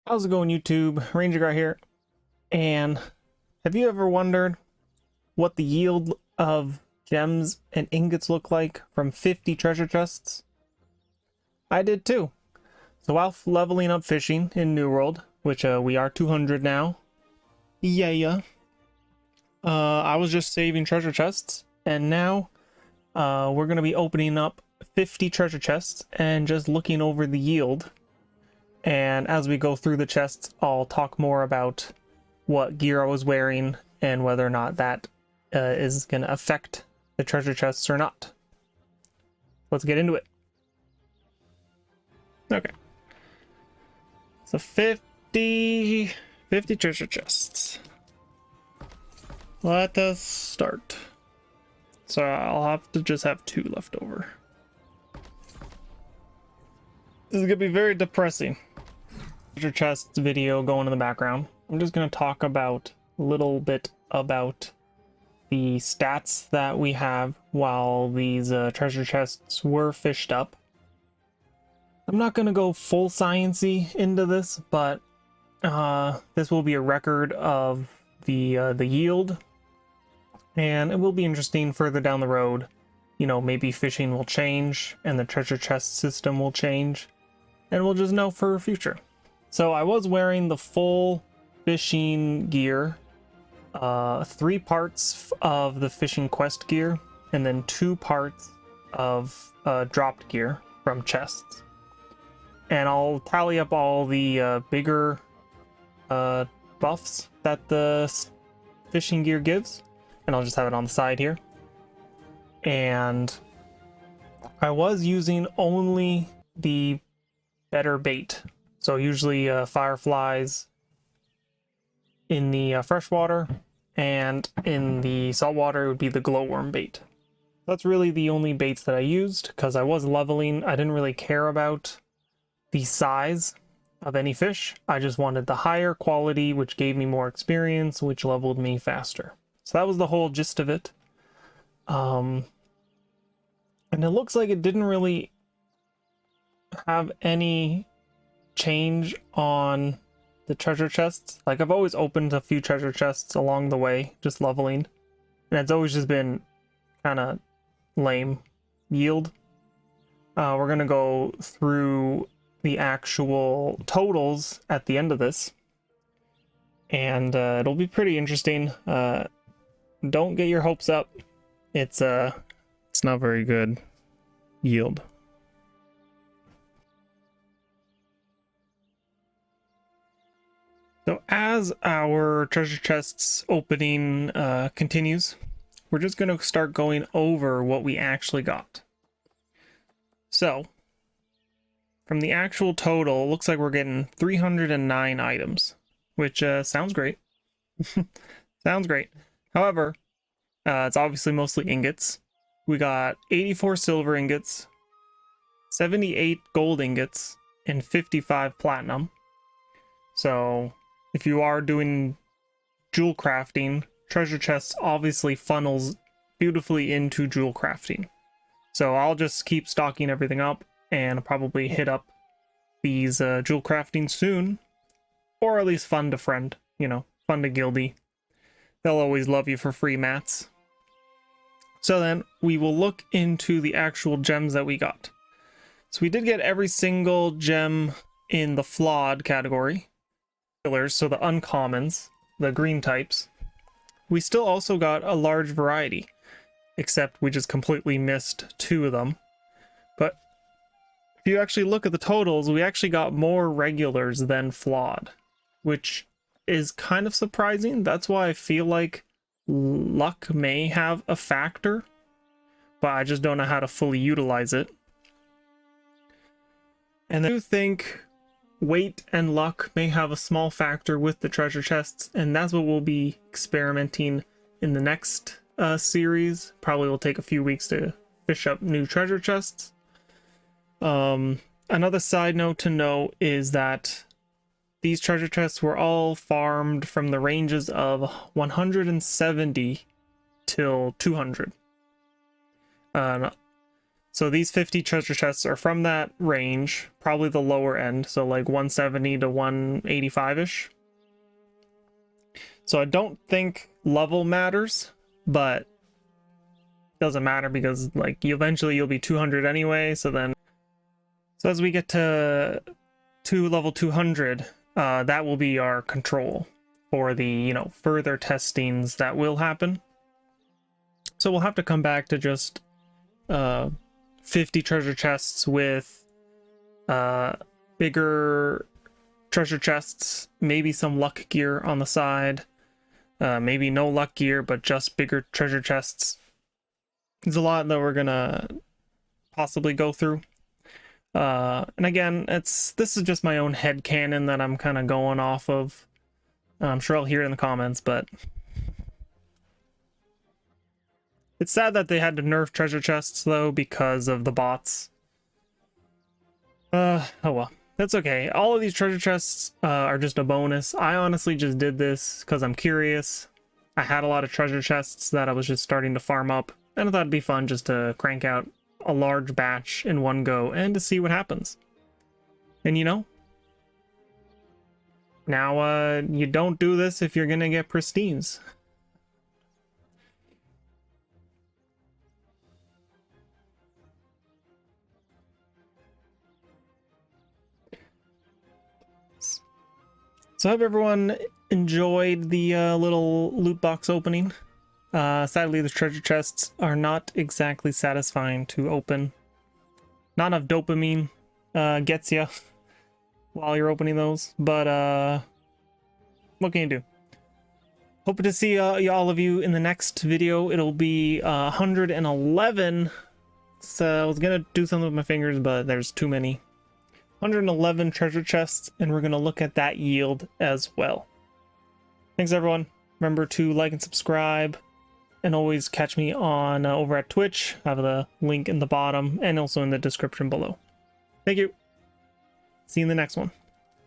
How's it going, YouTube? Ranger Guy here. And have you ever wondered what the yield of gems and ingots look like from 50 treasure chests? I did too. So while leveling up fishing in New World, which we are 200 now, I was just saving treasure chests, and now we're going to be opening up 50 treasure chests and just looking over the yield. And as we go through the chests, I'll talk more about what gear I was wearing and whether or not that is going to affect the treasure chests or not. Let's get into it. Okay. So 50 treasure chests. Let us start. So I'll have to just have 2 left over. This is going to be very depressing. Treasure chests video going in the background. I'm just going to talk about a little bit about the stats that we have while these treasure chests were fished up. I'm not going to go full science-y into this, but this will be a record of the yield, and it will be interesting further down the road. You know, maybe fishing will change and the treasure chest system will change, and we'll just know for future. So I was wearing the full fishing gear, 3 parts of the fishing quest gear, and then 2 parts of dropped gear from chests. And I'll tally up all the bigger buffs that the fishing gear gives, and I'll just have it on the side here. And I was using only the better bait. So usually fireflies in the freshwater, and in the saltwater it would be the glowworm bait. That's really the only baits that I used, because I was leveling. I didn't really care about the size of any fish. I just wanted the higher quality, which gave me more experience, which leveled me faster. So that was the whole gist of it. And it looks like it didn't really have any change on the treasure chests. Like, I've always opened a few treasure chests along the way, just leveling, and it's always just been kind of lame yield. We're gonna go through the actual totals at the end of this, and it'll be pretty interesting. Don't get your hopes up. It's not very good yield. So as our treasure chests opening continues, we're just going to start going over what we actually got. So from the actual total, it looks like we're getting 309 items, which sounds great. Sounds great. However, it's obviously mostly ingots. We got 84 silver ingots, 78 gold ingots, and 55 platinum. So if you are doing jewel crafting, treasure chests obviously funnels beautifully into jewel crafting. So I'll just keep stocking everything up and probably hit up these jewel crafting soon, or at least fund a friend, you know, fund a guildie. They'll always love you for free mats. So then we will look into the actual gems that we got. So we did get every single gem in the flawed category. So the uncommons, the green types. We still also got a large variety, except we just completely missed 2 of them. But if you actually look at the totals, we actually got more regulars than flawed, which is kind of surprising. That's why I feel like luck may have a factor, but I just don't know how to fully utilize it. And I do think weight and luck may have a small factor with the treasure chests, and that's what we'll be experimenting in the next series. Probably will take a few weeks to fish up new treasure chests. Another side note to know is that these treasure chests were all farmed from the ranges of 170 till 200. So these 50 treasure chests are from that range, probably the lower end, so like 170 to 185-ish. So I don't think level matters, but doesn't matter because like eventually you'll be 200 anyway, so as we get to level 200, that will be our control for the, you know, further testings that will happen. So we'll have to come back to just 50 treasure chests with bigger treasure chests, maybe some luck gear on the side, maybe no luck gear, but just bigger treasure chests. There's a lot that we're gonna possibly go through. And again, this is just my own headcanon that I'm kind of going off of. I'm sure I'll hear it in the comments, but it's sad that they had to nerf treasure chests though because of the bots. Oh well, that's okay. All of these treasure chests are just a bonus. I honestly just did this because I'm curious. I had a lot of treasure chests that I was just starting to farm up, and I thought it'd be fun just to crank out a large batch in one go and to see what happens. And you know, now you don't do this if you're gonna get pristines. So I hope everyone enjoyed the little loot box opening. Sadly, the treasure chests are not exactly satisfying to open. Not enough dopamine gets you while you're opening those, but what can you do? Hope to see all of you in the next video. It'll be 111. So I was gonna do something with my fingers, but there's too many. 111 treasure chests, and we're going to look at that yield as well. Thanks everyone. Remember to like and subscribe, and always catch me on over at Twitch. I have the link in the bottom and also in the description below. Thank you. See you in the next one.